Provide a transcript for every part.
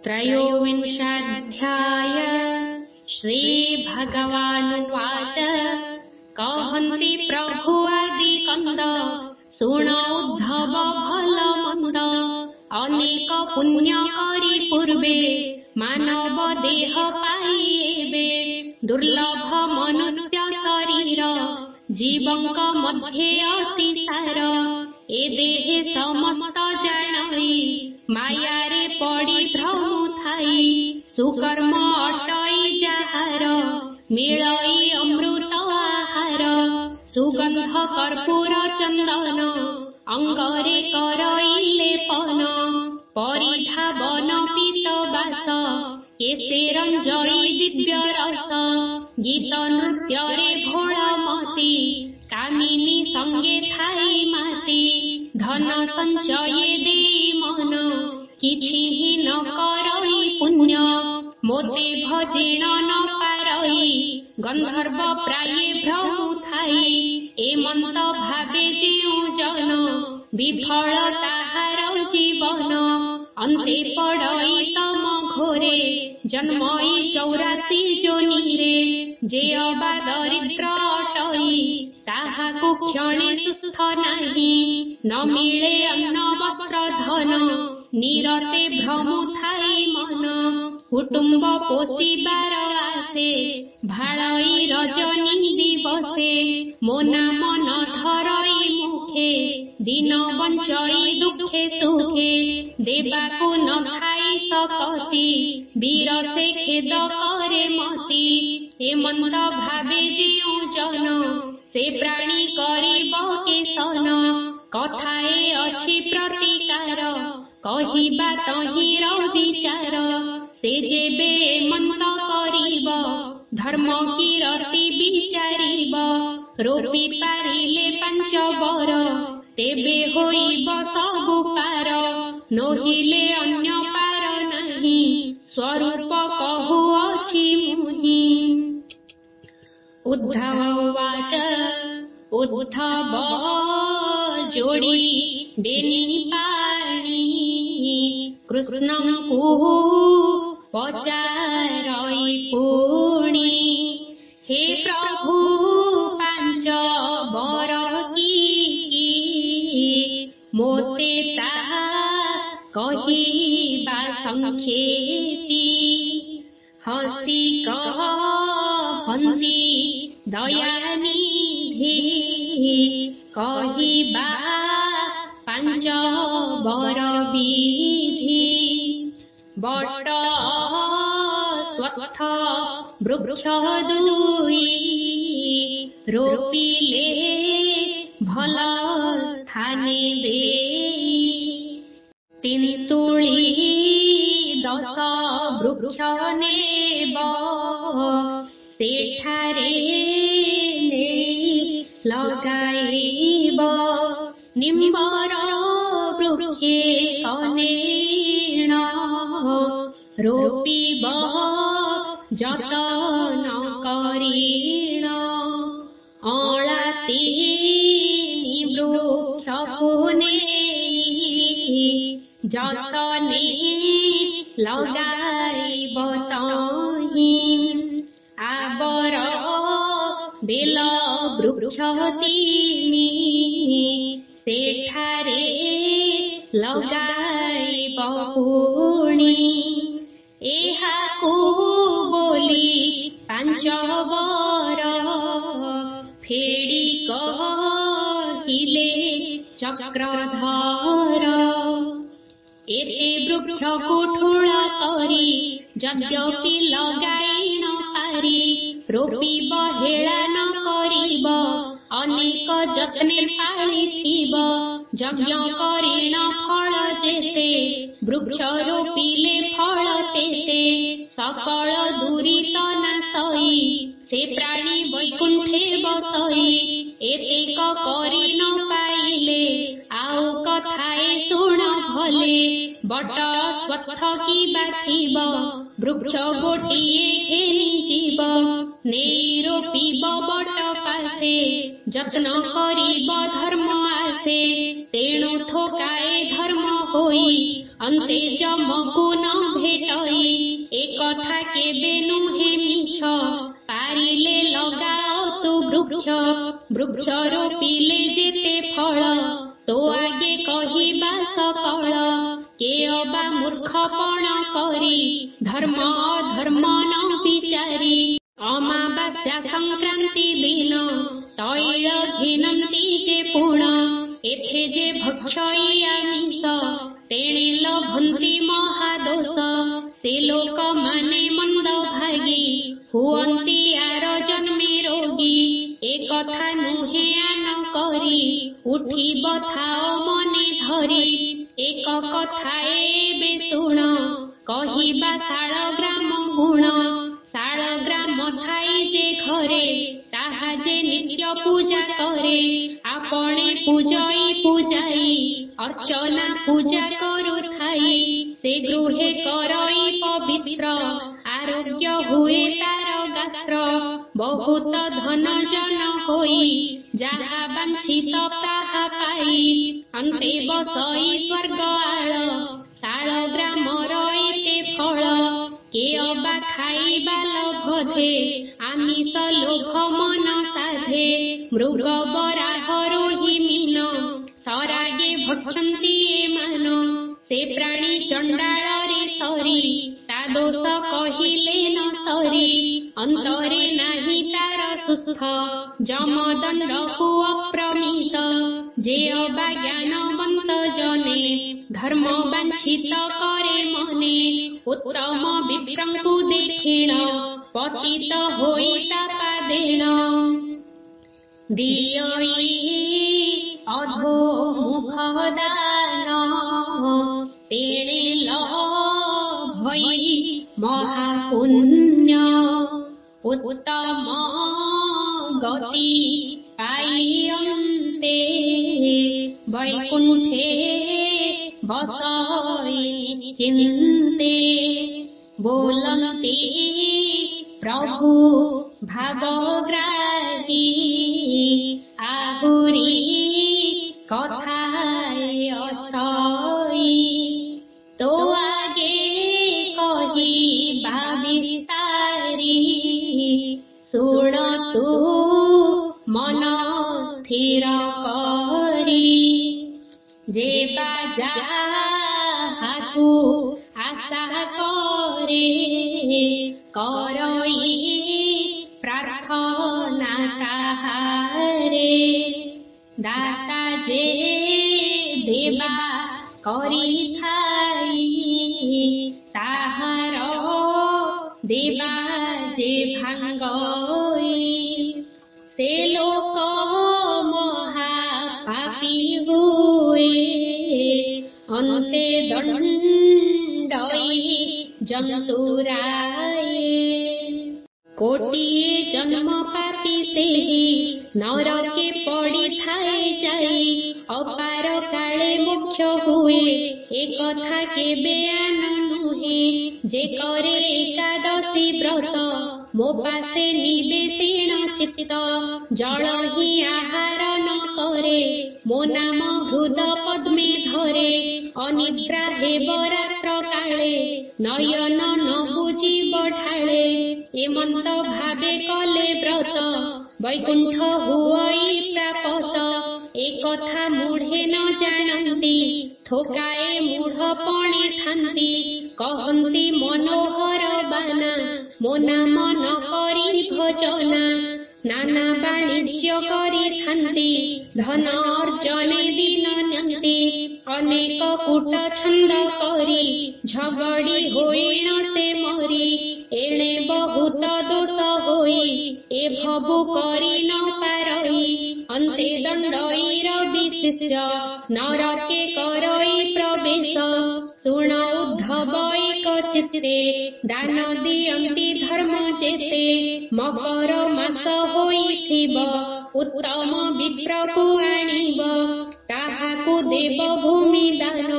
त्रयोविंशाध्याय श्रीभगवानुवाच कहन्ति प्रभु आदिकन्द शुण उद्धव भल मन्द अनेक पुण्य करि पूर्वे मानव देह पाइबे दुर्लभ मनुष्य शरीर जीवंक मध्ये अति सार ए देहे समस्त जानई मायारे पड़ी भ्रमु थाई सुकर्म अटई जाहार मिलई अमृत आहार सुगंध कर्पूर चंदन अंगरे करई लेपन परिधावन पीत बास केसे रंजई दिव्य रस गीत नृत्य घोड़मती कामिनी संगे थाई माती धन संचये देई मन किछि न करई पुण्य मोते भजेन न पारई गंधर्व प्राये भ्रमु थाई एमंत भावे जेउ जन विफल ताहार जीवन अंते पड़ई तम घोरे जन्मई 84 जोनिरे जे अबा दरिद्र अटई ताहाकु क्षणे सुस्थ नाही न मिले अन्न वस्त्र धन निरते भ्रमु थाई मन कुटुंब पोषिबार आसे भाड़ई रजनी दिवसे मो नाम न धरई मुखे दिन बंचई दुखे सुखे देबाकु न खाई सकती बीरसे खेद करे मती हेमंत भावे जेउ जन से प्राणी करिब केसन कथाए अछि प्रतिकार कहिबा तहिर विचार से जेबे हेमंत करिब धर्म कीरति विचारिब रोपी पारिले 5 बर तेबे होइब सबु पार नोहिले अन्य पार नाही स्वरूप कहुअछि मुहि उद्धव उवाच उद्धव जोड़ी बेनी पाणी कृष्णंकु पचारई पुणी हे प्रभु 5 बर की मोते ता कहिबा संक्षेपी हसी कहन्ति दयानिधि कहिबा 5 बर विधि बट स्वथ वृक्ष दुई रोपिले भल स्थाने देई तिन्तुली 10 वृक्ष नेब सेठारे लगाइब निम्बर वृक्षे अनेण रोपिब जतन करिण अळाति वृक्षकु नेई जतने लगाइब तहि आबर बेल वृक्ष 3 सेठारे लगाइब पुणी एहाकु बोली 5 बर फेड़ी कहिले चक्रधर एते वृक्ष कुठुळ करी यद्यपि लगाई न पारी रोपिब हेळा न करिब अनेक जतने पाळिथिब यज्ञ करिण फल जेते वृक्ष रोपिले फल तेते सकल दुरित नाशई से प्राणी वैकुंठे बसई एतेक करि न पाइले आउ कथाए शुण भले बट स्वत्थ की बाथिब वृक्ष गोटिए घेनी जीव नेई रोपिब बट पासे जत्न करिब धर्म आसे तेणु थोकाए धर्म होई अन्ते जमकु न भेट କେବେ ନୁହେଁ ମିଛ, ପାରିଲେ ଲଗାଅ ତୁ ବୃକ୍ଷ। ବୃକ୍ଷ ରୋପିଲେ ଯେତେ ଫଳ, ତୋ ଆଗେ କହିବା ସକଳ। କେ ଅବା ମୂର୍ଖପଣ କରି, ଧର୍ମ ଅଧର୍ମ ନ ବିଚାରି। ଅମାବାସ୍ୟା ସଂକ୍ରାନ୍ତି ଦିନ, ତୈଳ ଘିନନ୍ତି ଯେ ପୁଣ। ଏଥେ ଯେ ଭକ୍ଷଇ ଆମିଷ, ତେଣେ ଲଭନ୍ତି ମହାଦୋଷ। ସେ ଲୋକମାନେ ମନ୍ଦ ଭାଗି, ହୁଅନ୍ତି ଆର ଜନ୍ମେ ରୋଗୀ। ଏ କଥା ନୁହେଁ ଆନ କରି, ଉଠିବ ଥାଅ ମନେ ଧରି। ଏକ କଥା ଏବେ ଶୁଣ, କହିବା ଶାଳଗ୍ରାମ ଗୁଣ। ଶାଳଗ୍ରାମ ଥାଇ ଯେ ଘରେ, ତାହା ଯେ ନିତ୍ୟ ପୂଜା କରେ। ଆପଣେ ପୂଜଇ ପୂଜାଇ, ଅର୍ଚ୍ଚନା ପୂଜା କରୁଥାଇ। ସେ ଗୃହେ କରଇ ପବିତ୍ର, ଆରୋଗ୍ୟ ହୁଏ ତାର ଗାତ୍ର। ବହୁତ ଧନ ଜନ ହୋଇ, ଯାହା ବାଞ୍ଛିତ ତାହା ପାଇ। ଅନ୍ତେ ବସଇ ସ୍ୱର୍ଗ ଆଳ, ଶାଳଗ୍ରାମର ଏତେ ଫଳ। କେ ଅବା ଖାଇବା ଲୋଭଧେ, ଆମିଷ ଲୋଭ ମନ ସାଧେ। ମୃଗ ବରାହ ରୋହି ମୀନ, ସରାଗେ ଭକ୍ଷନ୍ତି ଏମାନ। ସେ ପ୍ରାଣୀ ଚଣ୍ଡାଳରେ ସରି, ତା ଦୋଷ କହିଲେ ନ ସରି। ଅନ୍ତରେ ନାହିଁ ତାର ସୁସ୍ଥ, ଯମଦଣ୍ଡକୁ ଅପ୍ରମିତ। ଯେ ଅବା ଜ୍ଞାନବନ୍ତ ଜନେ, ଧର୍ମ ବାଞ୍ଛିତ କରେ ମନେ। ଉତ୍ତମ ବିପ୍ରଙ୍କୁ ଦେଖିଣ, ପତିତ ହୋଇ ତା ପାଦେଣ। ଦିଅଇ ଅଧୋମୁଖ ଦାନ, ତେଣେ ଲଭଇ ମହାପୁଣ୍ୟ। ଉତ୍ତମ ଗତି ପାଇଅନ୍ତେ, ବୈକୁଣ୍ଠେ ବସଇ ନିଶ୍ଚିନ୍ତେ। ବୋଲନ୍ତି ପ୍ରଭୁ ଭାବଗ୍ରାହୀ, ଆହୁରି କଥାଏ ଅଛଇ। ତୋ ଆଗେ କହିବା ବିସ୍ତାରି, ଶୁଣ ତୁ ମନ ସ୍ଥିର କରି। ଯେ ବା ଯାହାକୁ ଆଶା କରେ, କରଇ ପ୍ରାର୍ଥନା ତାହାରେ। ଦାତା ଯେ ଦେବା କରିଥାଇ, ତାହାର ଦେବା ଯେ ଭାଙ୍ଗଇ। ସେ ଲୋକ ମହାପାପୀ ହୁଏ, ଅନ୍ତେ ଦଣ୍ଡଇ ଜନ୍ତୁରାଏ। କୋଟିଏ ଜନ୍ମ ପାପୀ ସେହି, ନରକେ ପଡ଼ିଥାଏ ଯାଇ। ଅପାର କାଳେ ମୋକ୍ଷ ହୁଏ, ଏ କଥା କେବେ ଆନ ନୁହେଁ। ଯେ କରେ ଏକାଦଶୀ ବ୍ରତ, ମୋ ପାଶେ ନିବେଶିଣ ଚିତ୍ତ। ଜଳ ହିଁ ଆହାର ନ କରେ, ମୋ ନାମ ହୃଦ ପଦ୍ମେ ଧରେ। ଅନିଦ୍ରା ହେବ ରାତ୍ର କାଳେ, ନୟନ ନ ବୁଜିବ ଢାଳେ। ଏମନ୍ତ ଭାବେ କଲେ ବ୍ରତ, ବୈକୁଣ୍ଠ ହୁଅଇ ପ୍ରାପତ। ଏ କଥା ମୂଢ଼େ ନ ଜାଣନ୍ତି, ଥୋକାଏ ମୂଢ଼ ପଣେ ଥାନ୍ତି। କହନ୍ତି ମନୋହର ବାନା, ମୋ ନାମ ନ କରି ଭଜନା। ନାନା ବାଣିଜ୍ୟ କରିଥାନ୍ତି, ଧନ ଅର୍ଜନେ ଦିନ ନିଅନ୍ତି। ଅନେକ କୂଟ ଛନ୍ଦ କରି, ଝଗଡ଼ି ହୋଇଣ ସେ ମରି। ଏଣେ ବହୁତ ଦୋଷ ହୋଇ, ଏ ଭବୁ କରି ନ ପାରଇ। ଅନ୍ତେ ଦଣ୍ଡଇର ବିଶେଷ, ନରକେ କରଇ ପ୍ରବେଶ। ଶୁଣ ଉଦ୍ଧବ ଏକ ଚିତ୍ତେ, ଦାନ ଦିଅନ୍ତି ଧର୍ମ ଯେତେ। ମକର ମାସ ହୋଇଥିବ, ଉତ୍ତମ ବିପ୍ରକୁ ଆଣିବ। ତାହାକୁ ଦେବ ଭୂମି ଦାନ,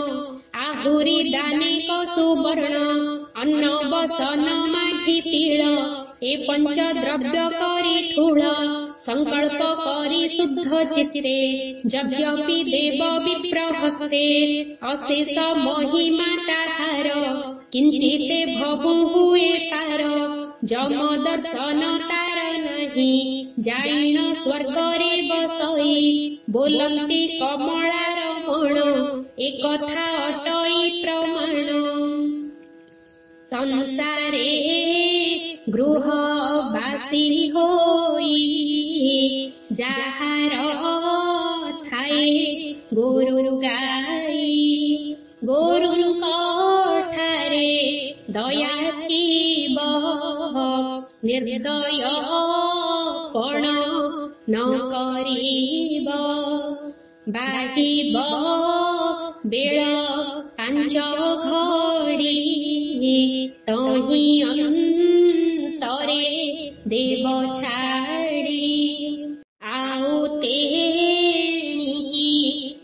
ଆହୁରି ଦାନେକ ସୁବର୍ଣ୍ଣ। ଅନ୍ନ ବସନ ମାଠି ତିଳ, ଏ ପଞ୍ଚ ଦ୍ରବ୍ୟ କରି ଠୁଳ। ସଂକଳ୍ପ କରି ଶୁଦ୍ଧ ଚିତ୍ତେ, ଯଦ୍ୟପି ଦେବ ବିପ୍ର ହସ୍ତେ। ଅଶେଷ ମହିମା ତାହାର, किंचिते भवु हुए पार जम दर्शन तार नहीं जाइन स्वर्ग रे बसई बोलती कमला रमण एक कथा अटई प्रमाण संसारे गृहवासी होई जाहार थाए गोरु गाई गोरुଙ୍କ ठारे दया थिब निर्दय पण न करिब बाहिब बेळ पांच घड़ी तही अंतरे देव छाड़ी आउ तेणिकी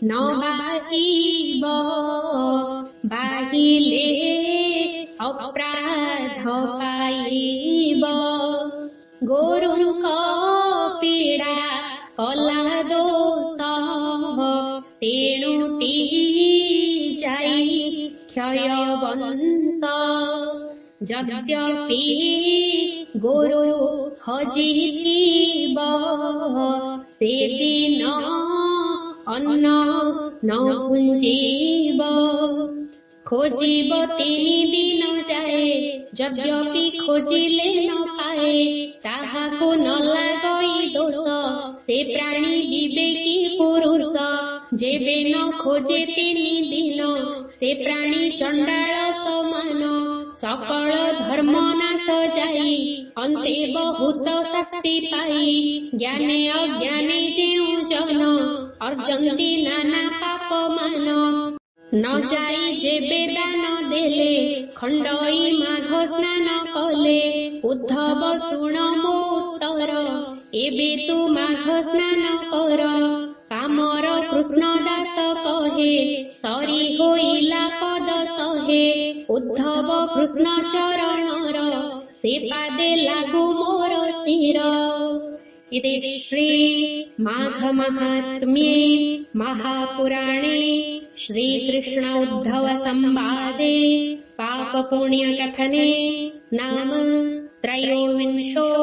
न बाहिब बाहिले अपराध पाइब गोरुଙ୍କ पीड़ा कला दोष तेणुती जाई क्षय वंश यद्यपि गोरु हजिथिब से दिन अन्न न पुंजीब खोजिब 3 दिन जाए यद्यपि खोजिले न पाए ताहाको न लागई दोष से प्राणी विवेकी पुरुष जेबे न खोजे 3 दिन से प्राणी चंडाल समान सकल धर्म नाश जाई अंते बहुत शास्ति पाई ज्ञाने अज्ञाने जेउ जन अर्जन्ति नाना पाप मान न जाई जेबे दान देले खंडई माघ स्नान कले उद्धव शुण मो उत्तर एबे तू माघ स्नान कर कामर कृष्ण दास कहे सरी होइला पद सहे उद्धव कृष्ण चरणर से पादे लागू मोर शिर इति श्री माघ महात्म्ये महापुराणे श्रीकृष्ण उद्धव संवादे पाप पुण्य कथने नाम 3 त्रयोविंशोऽध्यायः।